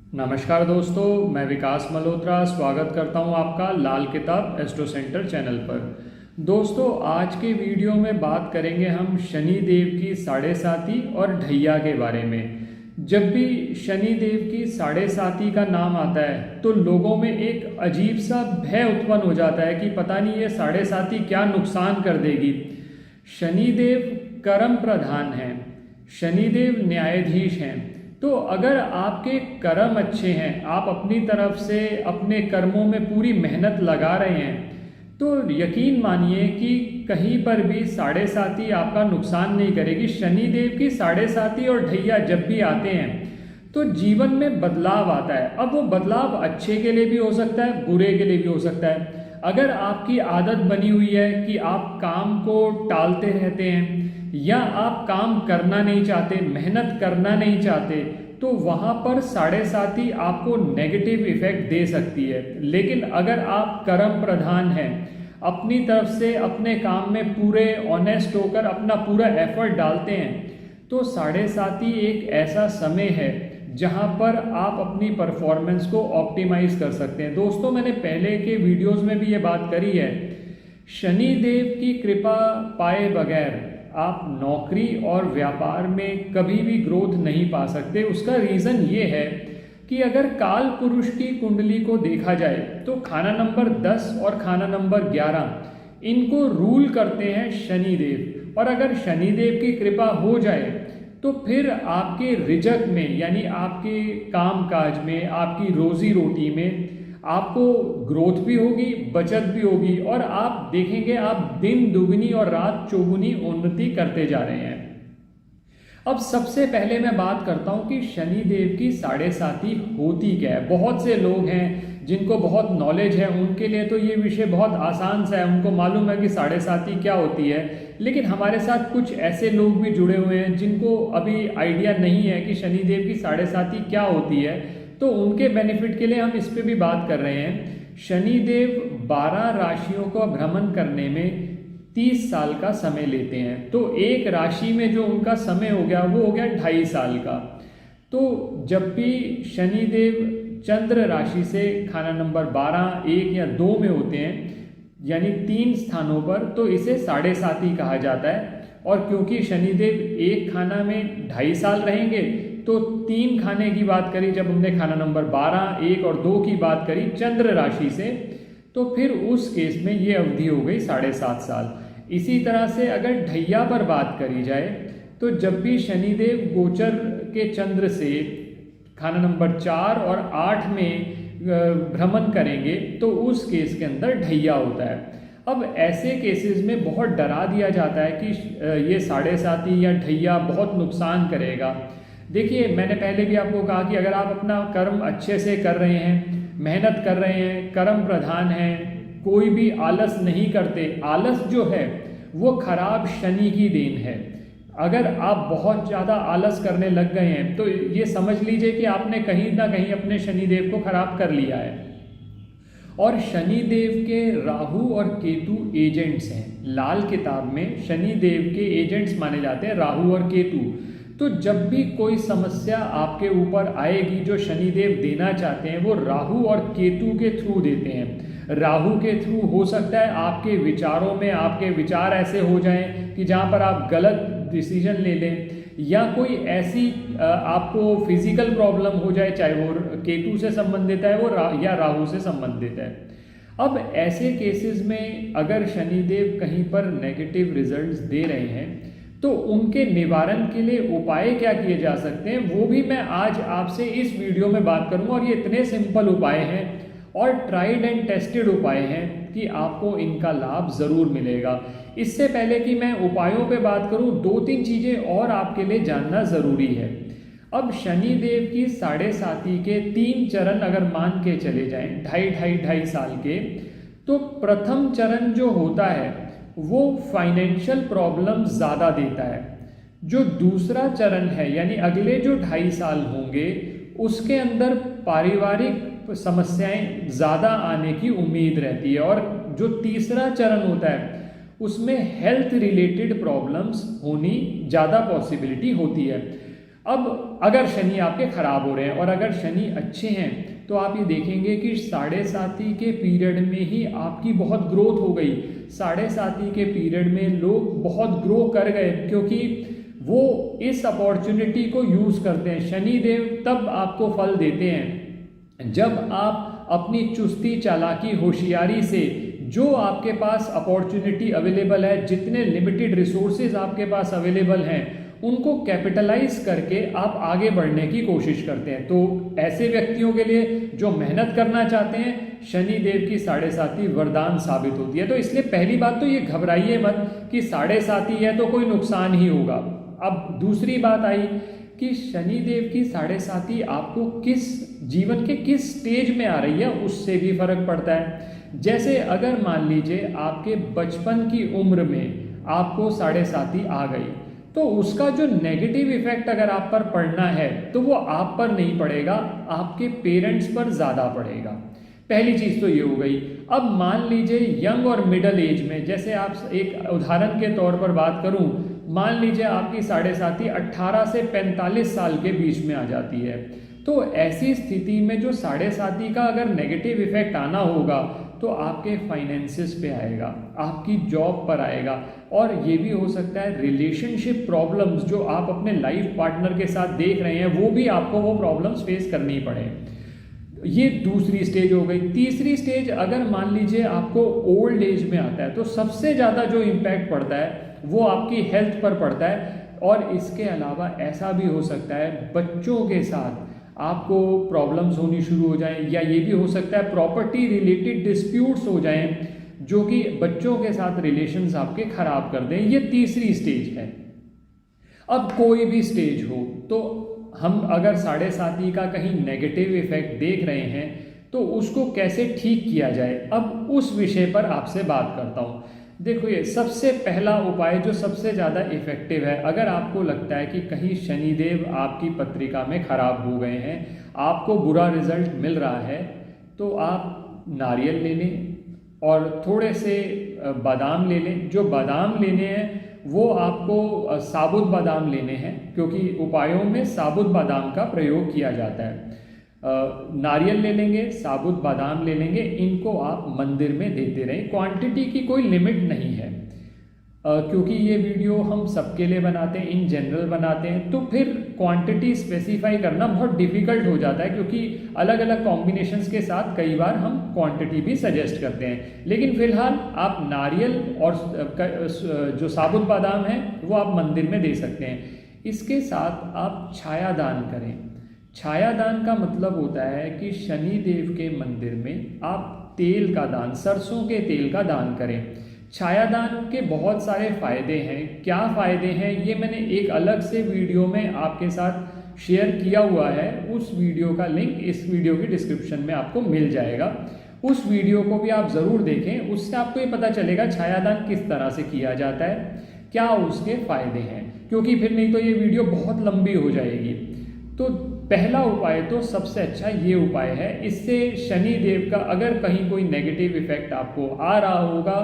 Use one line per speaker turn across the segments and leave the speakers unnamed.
नमस्कार दोस्तों, मैं विकास मल्होत्रा स्वागत करता हूं आपका लाल किताब एस्ट्रो सेंटर चैनल पर। दोस्तों, आज के वीडियो में बात करेंगे हम शनि देव की साढ़े साती और ढैया के बारे में। जब भी शनि देव की साढ़े साती का नाम आता है तो लोगों में एक अजीब सा भय उत्पन्न हो जाता है कि पता नहीं ये साढ़े साती क्या नुकसान कर देगी। शनिदेव कर्म प्रधान हैं, शनिदेव न्यायाधीश हैं। तो अगर आपके कर्म अच्छे हैं, आप अपनी तरफ से अपने कर्मों में पूरी मेहनत लगा रहे हैं, तो यकीन मानिए कि कहीं पर भी साढ़े साती आपका नुकसान नहीं करेगी। शनिदेव की साढ़े साती और ढैया जब भी आते हैं तो जीवन में बदलाव आता है। अब वो बदलाव अच्छे के लिए भी हो सकता है, बुरे के लिए भी हो सकता है। अगर आपकी आदत बनी हुई है कि आप काम को टालते रहते हैं या आप काम करना नहीं चाहते, मेहनत करना नहीं चाहते, तो वहाँ पर साढ़े साती आपको नेगेटिव इफेक्ट दे सकती है। लेकिन अगर आप कर्म प्रधान हैं, अपनी तरफ से अपने काम में पूरे ऑनेस्ट होकर अपना पूरा एफर्ट डालते हैं, तो साढ़े साती एक ऐसा समय है जहाँ पर आप अपनी परफॉर्मेंस को ऑप्टिमाइज कर सकते हैं। दोस्तों, मैंने पहले के वीडियोस में भी ये बात करी है, शनि देव की कृपा पाए बगैर आप नौकरी और व्यापार में कभी भी ग्रोथ नहीं पा सकते। उसका रीज़न ये है कि अगर काल पुरुष की कुंडली को देखा जाए तो खाना नंबर 10 और खाना नंबर 11 इनको रूल करते हैं शनिदेव। और अगर शनिदेव की कृपा हो जाए तो फिर आपके रिजक में, यानी आपके काम काज में, आपकी रोजी रोटी में आपको ग्रोथ भी होगी, बचत भी होगी, और आप देखेंगे आप दिन दुगनी और रात चौगुनी उन्नति करते जा रहे हैं। अब सबसे पहले मैं बात करता हूं कि शनि देव की साढ़े साती होती क्या है। बहुत से लोग हैं जिनको बहुत नॉलेज है, उनके लिए तो ये विषय बहुत आसान सा है, उनको मालूम है कि साढ़े साती क्या होती है। लेकिन हमारे साथ कुछ ऐसे लोग भी जुड़े हुए हैं जिनको अभी आइडिया नहीं है कि शनि देव की साढ़े साती क्या होती है, तो उनके बेनिफिट के लिए हम इस पे भी बात कर रहे हैं। शनि देव 12 राशियों का भ्रमण करने में 30 साल का समय लेते हैं, तो एक राशि में जो उनका समय हो गया वो हो गया 2.5 साल का। तो जब भी शनि देव चंद्र राशि से खाना नंबर 12, 1 या 2 में होते हैं, यानी 3 स्थानों पर, तो इसे साढ़े साती कहा जाता है। और क्योंकि शनिदेव एक खाना में 2.5 साल रहेंगे, तो 3 खाने की बात करी जब हमने खाना नंबर 12, 1 और 2 की बात करी चंद्र राशि से, तो फिर उस केस में ये अवधि हो गई 7.5 साल। इसी तरह से अगर ढैया पर बात करी जाए तो जब भी शनिदेव गोचर के चंद्र से खाना नंबर 4 और 8 में भ्रमण करेंगे तो उस केस के अंदर ढैया होता है। अब ऐसे केसेस में बहुत डरा दिया जाता है कि ये साढ़े साती या ढैया बहुत नुकसान करेगा। देखिए, मैंने पहले भी आपको कहा कि अगर आप अपना कर्म अच्छे से कर रहे हैं, मेहनत कर रहे हैं, कर्म प्रधान हैं, कोई भी आलस नहीं करते, आलस जो है वो खराब शनि की देन है। अगर आप बहुत ज़्यादा आलस करने लग गए हैं तो ये समझ लीजिए कि आपने कहीं ना कहीं अपने शनिदेव को खराब कर लिया है। और शनिदेव के राहु और केतु एजेंट्स हैं। लाल किताब में शनिदेव के एजेंट्स माने जाते हैं राहु और केतु। तो जब भी कोई समस्या आपके ऊपर आएगी जो शनिदेव देना चाहते हैं, वो राहु और केतु के थ्रू देते हैं। राहु के थ्रू हो सकता है आपके विचारों में आपके विचार ऐसे हो जाएं कि जहां पर आप गलत डिसीजन ले लें, या कोई ऐसी आपको फिजिकल प्रॉब्लम हो जाए, चाहे वो केतु से संबंधित है वो या राहु से संबंधित है। अब ऐसे केसेस में अगर शनिदेव कहीं पर नेगेटिव रिजल्ट्स दे रहे हैं तो उनके निवारण के लिए उपाय क्या किए जा सकते हैं, वो भी मैं आज आपसे इस वीडियो में बात करूंगा। और ये इतने सिंपल उपाय हैं और ट्राइड एंड टेस्टेड उपाय हैं कि आपको इनका लाभ ज़रूर मिलेगा। इससे पहले कि मैं उपायों पे बात करूं, 2-3 चीज़ें और आपके लिए जानना ज़रूरी है। अब शनि देव की साढ़े साती के 3 चरण अगर मान के चले जाएं, 2.5 साल के, तो प्रथम चरण जो होता है वो फाइनेंशियल प्रॉब्लम ज़्यादा देता है। जो दूसरा चरण है, यानी अगले जो 2.5 साल होंगे, उसके अंदर पारिवारिक समस्याएं ज़्यादा आने की उम्मीद रहती है। और जो तीसरा चरण होता है उसमें हेल्थ रिलेटेड प्रॉब्लम्स होनी ज़्यादा पॉसिबिलिटी होती है। अब अगर शनि आपके खराब हो रहे हैं और अगर शनि अच्छे हैं तो आप ये देखेंगे कि साढ़े साती के पीरियड में ही आपकी बहुत ग्रोथ हो गई। साढ़े साती के पीरियड में लोग बहुत ग्रो कर गए क्योंकि वो इस अपॉर्चुनिटी को यूज करते हैं। शनि देव तब आपको फल देते हैं जब आप अपनी चुस्ती, चालाकी, होशियारी से जो आपके पास अपॉर्चुनिटी अवेलेबल है, जितने लिमिटेड रिसोर्सेज आपके पास अवेलेबल हैं, उनको कैपिटलाइज करके आप आगे बढ़ने की कोशिश करते हैं। तो ऐसे व्यक्तियों के लिए जो मेहनत करना चाहते हैं, शनि देव की साढ़े साती वरदान साबित होती है। तो इसलिए पहली बात तो ये घबराइए मत कि साढ़े साती है तो कोई नुकसान ही होगा। अब दूसरी बात आई कि शनि देव की साढ़े साती आपको किस जीवन के किस स्टेज में आ रही है उससे भी फर्क पड़ता है। जैसे अगर मान लीजिए आपके बचपन की उम्र में आपको साढ़े साती आ गई तो उसका जो नेगेटिव इफेक्ट अगर आप पर पड़ना है तो वो आप पर नहीं पड़ेगा, आपके पेरेंट्स पर ज़्यादा पड़ेगा। पहली चीज़ तो ये हो गई। अब मान लीजिए यंग और मिडल एज में, जैसे आप एक उदाहरण के तौर पर बात करूं, मान लीजिए आपकी साढ़े साती 18 से 45 साल के बीच में आ जाती है, तो ऐसी स्थिति में जो साढ़े साती का अगर नेगेटिव इफेक्ट आना होगा तो आपके फाइनेंसिस पे आएगा, आपकी जॉब पर आएगा, और ये भी हो सकता है रिलेशनशिप प्रॉब्लम्स जो आप अपने लाइफ पार्टनर के साथ देख रहे हैं वो भी आपको वो प्रॉब्लम्स फेस करनी पड़े। ये दूसरी स्टेज हो गई। तीसरी स्टेज, अगर मान लीजिए आपको ओल्ड एज में आता है तो सबसे ज़्यादा जो इम्पैक्ट पड़ता है वो आपकी हेल्थ पर पड़ता है। और इसके अलावा ऐसा भी हो सकता है बच्चों के साथ आपको प्रॉब्लम्स होनी शुरू हो जाएं, या ये भी हो सकता है प्रॉपर्टी रिलेटेड डिस्प्यूट्स हो जाएं जो कि बच्चों के साथ रिलेशंस आपके खराब कर दें। ये तीसरी स्टेज है। अब कोई भी स्टेज हो तो हम अगर साढ़े साती का कहीं नेगेटिव इफेक्ट देख रहे हैं तो उसको कैसे ठीक किया जाए, अब उस विषय पर आपसे बात करता हूँ। देखो, ये सबसे पहला उपाय जो सबसे ज़्यादा इफेक्टिव है, अगर आपको लगता है कि कहीं शनिदेव आपकी पत्रिका में खराब हो गए हैं, आपको बुरा रिजल्ट मिल रहा है, तो आप नारियल ले लें और थोड़े से बादाम ले लें। जो बादाम लेने हैं वो आपको साबुत बादाम लेने हैं क्योंकि उपायों में साबुत बादाम का प्रयोग किया जाता है। नारियल ले लेंगे, साबुत बादाम ले लेंगे, इनको आप मंदिर में देते रहें। क्वांटिटी की कोई लिमिट नहीं है क्योंकि ये वीडियो हम सबके लिए बनाते हैं, इन जनरल बनाते हैं, तो फिर क्वांटिटी स्पेसिफाई करना बहुत डिफिकल्ट हो जाता है क्योंकि अलग अलग कॉम्बिनेशंस के साथ कई बार हम क्वांटिटी भी सजेस्ट करते हैं। लेकिन फिलहाल आप नारियल और जो साबुत बादाम है वो आप मंदिर में दे सकते हैं। इसके साथ आप छायादान करें। छायादान का मतलब होता है कि शनि देव के मंदिर में आप तेल का दान, सरसों के तेल का दान करें। छायादान के बहुत सारे फायदे हैं। क्या फायदे हैं ये मैंने एक अलग से वीडियो में आपके साथ शेयर किया हुआ है। उस वीडियो का लिंक इस वीडियो की डिस्क्रिप्शन में आपको मिल जाएगा। उस वीडियो को भी आप ज़रूर देखें, उससे आपको ये पता चलेगा छायादान किस तरह से किया जाता है, क्या उसके फायदे हैं, क्योंकि फिर नहीं तो ये वीडियो बहुत लंबी हो जाएगी। तो पहला उपाय तो सबसे अच्छा ये उपाय है। इससे शनि देव का अगर कहीं कोई नेगेटिव इफेक्ट आपको आ रहा होगा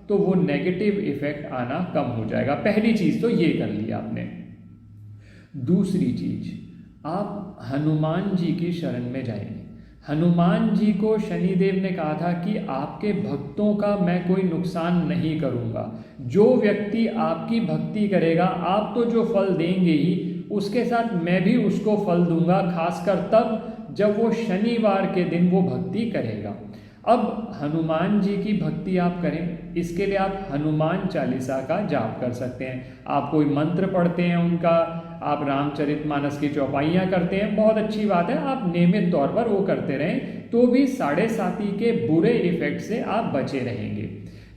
तो वो नेगेटिव इफेक्ट आना कम हो जाएगा। पहली चीज़ तो ये कर ली आपने। दूसरी चीज, आप हनुमान जी की शरण में जाएं। हनुमान जी को शनिदेव ने कहा था कि आपके भक्तों का मैं कोई नुकसान नहीं करूंगा। जो व्यक्ति आपकी भक्ति करेगा, आप तो जो फल देंगे ही, उसके साथ मैं भी उसको फल दूंगा, खासकर तब जब वो शनिवार के दिन वो भक्ति करेगा। अब हनुमान जी की भक्ति आप करें, इसके लिए आप हनुमान चालीसा का जाप कर सकते हैं। आप कोई मंत्र पढ़ते हैं उनका, आप रामचरितमानस की चौपाइयाँ करते हैं, बहुत अच्छी बात है। आप नियमित तौर पर वो करते रहें तो भी साढ़े साती के बुरे इफेक्ट से आप बचे रहेंगे।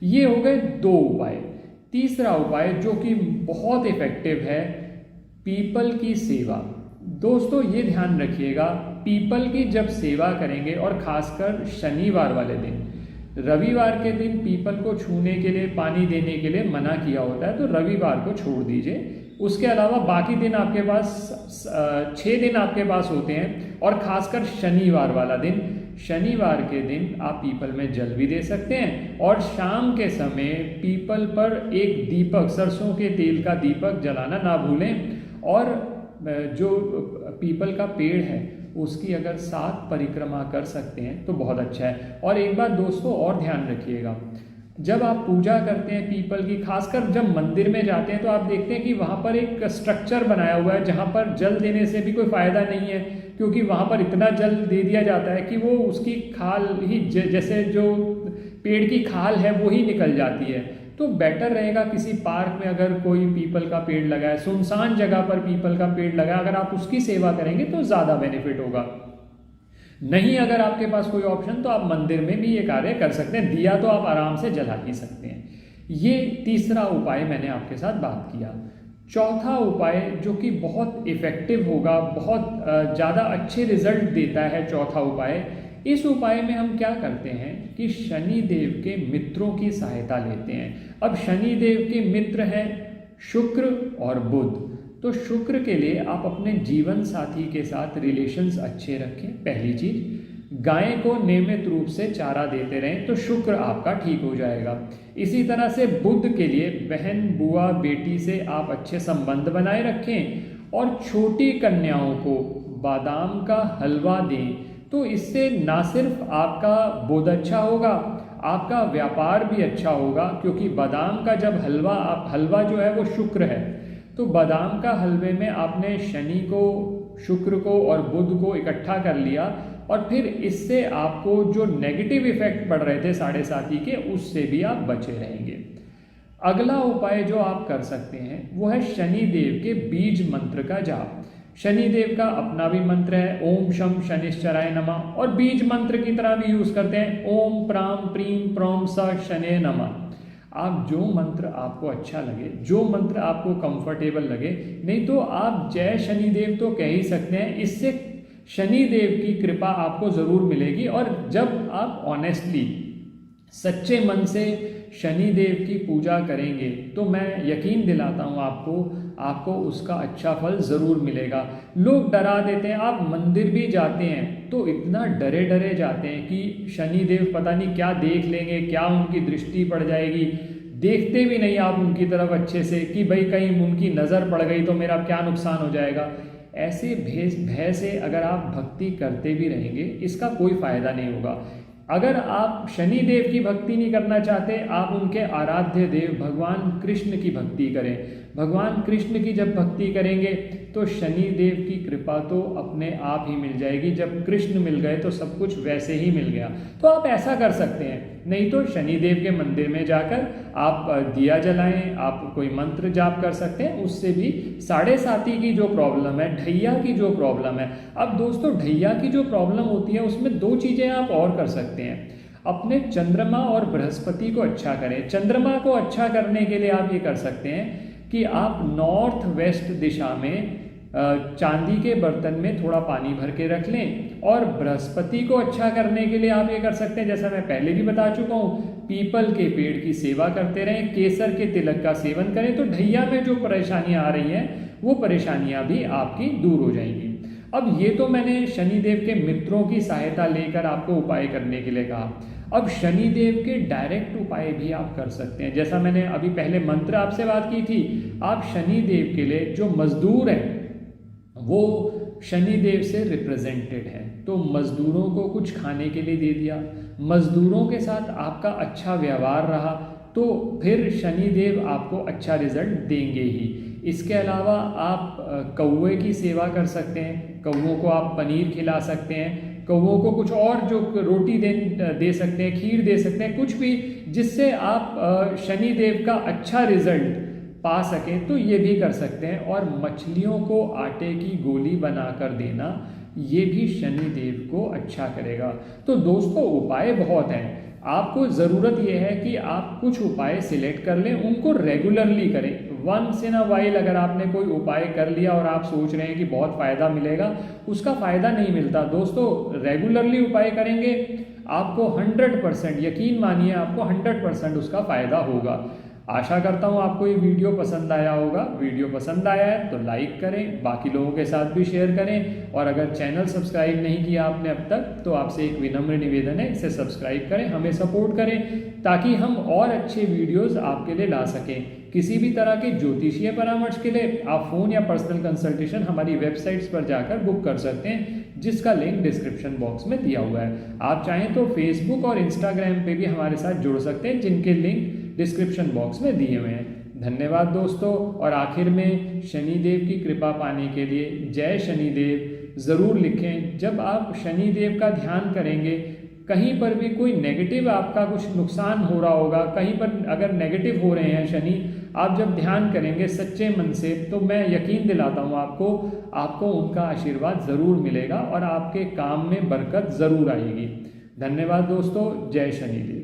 ये हो गए दो उपाय। तीसरा उपाय जो कि बहुत इफेक्टिव है, पीपल की सेवा। दोस्तों ये ध्यान रखिएगा, पीपल की जब सेवा करेंगे और खासकर शनिवार वाले दिन, रविवार के दिन पीपल को छूने के लिए, पानी देने के लिए मना किया होता है, तो रविवार को छोड़ दीजिए। उसके अलावा बाकी दिन आपके पास 6 दिन आपके पास होते हैं, और खासकर शनिवार वाला दिन, शनिवार के दिन आप पीपल में जल भी दे सकते हैं। और शाम के समय पीपल पर एक दीपक, सरसों के तेल का दीपक जलाना ना भूलें। और जो पीपल का पेड़ है उसकी अगर 7 परिक्रमा कर सकते हैं तो बहुत अच्छा है। और एक बात दोस्तों और ध्यान रखिएगा, जब आप पूजा करते हैं पीपल की, खासकर जब मंदिर में जाते हैं तो आप देखते हैं कि वहाँ पर एक स्ट्रक्चर बनाया हुआ है जहाँ पर जल देने से भी कोई फ़ायदा नहीं है, क्योंकि वहाँ पर इतना जल दे दिया जाता है कि वो उसकी खाल ही जैसे जो पेड़ की खाल है वो ही निकल जाती है। तो बेटर रहेगा किसी पार्क में अगर कोई पीपल का पेड़ लगा है, सुनसान जगह पर पीपल का पेड़ लगा है, अगर आप उसकी सेवा करेंगे तो ज़्यादा बेनिफिट होगा। नहीं अगर आपके पास कोई ऑप्शन तो आप मंदिर में भी ये कार्य कर सकते हैं, दिया तो आप आराम से जला ही सकते हैं। ये तीसरा उपाय मैंने आपके साथ बात किया। चौथा उपाय जो कि बहुत इफ़ेक्टिव होगा, बहुत ज़्यादा अच्छे रिजल्ट देता है चौथा उपाय, इस उपाय में हम क्या करते हैं कि शनि देव के मित्रों की सहायता लेते हैं। अब शनि देव के मित्र हैं शुक्र और बुध, तो शुक्र के लिए आप अपने जीवन साथी के साथ रिलेशंस अच्छे रखें। पहली चीज, गाय को नियमित रूप से चारा देते रहें तो शुक्र आपका ठीक हो जाएगा। इसी तरह से बुध के लिए बहन बुआ बेटी से आप अच्छे संबंध बनाए रखें और छोटी कन्याओं को बादाम का हलवा दें, तो इससे ना सिर्फ आपका बुध अच्छा होगा, आपका व्यापार भी अच्छा होगा, क्योंकि बादाम का जब हलवा जो है वो शुक्र है, तो बादाम का हलवे में आपने शनि को, शुक्र को और बुध को इकट्ठा कर लिया और फिर इससे आपको जो नेगेटिव इफेक्ट पड़ रहे थे 7.5 के, उससे भी आप बचे रहेंगे। अगला उपाय जो आप कर सकते हैं वो है शनि देव के बीज मंत्र का जाप। शनि देव का अपना भी मंत्र है ओम शम शनिश्चराय नमः, और बीज मंत्र की तरह भी यूज करते हैं ओम प्राम प्रीम प्रोम स शने नमः। आप जो मंत्र आपको अच्छा लगे, जो मंत्र आपको कंफर्टेबल लगे, नहीं तो आप जय शनिदेव तो कह ही सकते हैं, इससे शनि देव की कृपा आपको ज़रूर मिलेगी। और जब आप ऑनेस्टली सच्चे मन से शनि देव की पूजा करेंगे तो मैं यकीन दिलाता हूँ आपको उसका अच्छा फल ज़रूर मिलेगा। लोग डरा देते हैं, आप मंदिर भी जाते हैं तो इतना डरे डरे जाते हैं कि शनि देव पता नहीं क्या देख लेंगे, क्या उनकी दृष्टि पड़ जाएगी, देखते भी नहीं आप उनकी तरफ अच्छे से कि भाई कहीं उनकी नज़र पड़ गई तो मेरा क्या नुकसान हो जाएगा। ऐसे भय से अगर आप भक्ति करते भी रहेंगे इसका कोई फ़ायदा नहीं होगा। अगर आप शनि देव की भक्ति नहीं करना चाहते, आप उनके आराध्य देव भगवान कृष्ण की भक्ति करें। भगवान कृष्ण की जब भक्ति करेंगे तो शनि देव की कृपा तो अपने आप ही मिल जाएगी। जब कृष्ण मिल गए तो सब कुछ वैसे ही मिल गया। तो आप ऐसा कर सकते हैं, नहीं तो शनि देव के मंदिर में जाकर आप दिया जलाएं, आप कोई मंत्र जाप कर सकते हैं, उससे भी 7.5 की जो प्रॉब्लम है, ढैया की जो प्रॉब्लम है। अब दोस्तों ढैया की जो प्रॉब्लम होती है उसमें 2 चीज़ें आप और कर सकते हैं। अपने चंद्रमा और बृहस्पति को अच्छा करें। चंद्रमा को अच्छा करने के लिए आप ये कर सकते हैं कि आप नॉर्थ वेस्ट दिशा में चांदी के बर्तन में थोड़ा पानी भर के रख लें। और बृहस्पति को अच्छा करने के लिए आप ये कर सकते हैं, जैसा मैं पहले भी बता चुका हूँ, पीपल के पेड़ की सेवा करते रहें, केसर के तिलक का सेवन करें, तो ढैया में जो परेशानियाँ आ रही हैं वो परेशानियाँ भी आपकी दूर हो जाएंगी। अब ये तो मैंने शनिदेव के मित्रों की सहायता लेकर आपको उपाय करने के लिए कहा। अब शनिदेव के डायरेक्ट उपाय भी आप कर सकते हैं। जैसा मैंने अभी पहले मंत्र आपसे बात की थी, आप शनिदेव के लिए जो मजदूर हैं वो शनिदेव से रिप्रेजेंटेड है, तो मजदूरों को कुछ खाने के लिए दे दिया, मजदूरों के साथ आपका अच्छा व्यवहार रहा, तो फिर शनिदेव आपको अच्छा रिजल्ट देंगे ही। इसके अलावा आप कौवे की सेवा कर सकते हैं, कौवों को आप पनीर खिला सकते हैं, कौवों को कुछ और जो रोटी दे सकते हैं, खीर दे सकते हैं, कुछ भी जिससे आप शनिदेव का अच्छा रिजल्ट पा सकें, तो ये भी कर सकते हैं। और मछलियों को आटे की गोली बनाकर देना, ये भी शनिदेव को अच्छा करेगा। तो दोस्तों उपाय बहुत हैं, आपको ज़रूरत यह है कि आप कुछ उपाय सिलेक्ट कर लें, उनको रेगुलरली करें। वंस इन अ वाइल अगर आपने कोई उपाय कर लिया और आप सोच रहे हैं कि बहुत फ़ायदा मिलेगा, उसका फ़ायदा नहीं मिलता दोस्तों। रेगुलरली उपाय करेंगे आपको 100%, यकीन मानिए आपको 100% उसका फ़ायदा होगा। आशा करता हूँ आपको ये वीडियो पसंद आया होगा। वीडियो पसंद आया है तो लाइक करें, बाकी लोगों के साथ भी शेयर करें, और अगर चैनल सब्सक्राइब नहीं किया आपने अब तक तो आपसे एक विनम्र निवेदन है, इसे सब्सक्राइब करें, हमें सपोर्ट करें ताकि हम और अच्छे वीडियोस आपके लिए ला सकें। किसी भी तरह के ज्योतिषीय परामर्श के लिए आप फ़ोन या पर्सनल कंसल्टेशन हमारी वेबसाइट्स पर जाकर बुक कर सकते हैं, जिसका लिंक डिस्क्रिप्शन बॉक्स में दिया हुआ है। आप चाहें तो फेसबुक और इंस्टाग्राम पे भी हमारे साथ जुड़ सकते हैं, जिनके लिंक डिस्क्रिप्शन बॉक्स में दिए हुए हैं। धन्यवाद दोस्तों। और आखिर में शनिदेव की कृपा पाने के लिए जय शनिदेव ज़रूर लिखें। जब आप शनिदेव का ध्यान करेंगे, कहीं पर भी कोई नेगेटिव आपका कुछ नुकसान हो रहा होगा, कहीं पर अगर नेगेटिव हो रहे हैं शनि, आप जब ध्यान करेंगे सच्चे मन से, तो मैं यकीन दिलाता हूँ आपको उनका आशीर्वाद ज़रूर मिलेगा और आपके काम में बरकत ज़रूर आएगी। धन्यवाद दोस्तों। जय शनिदेव।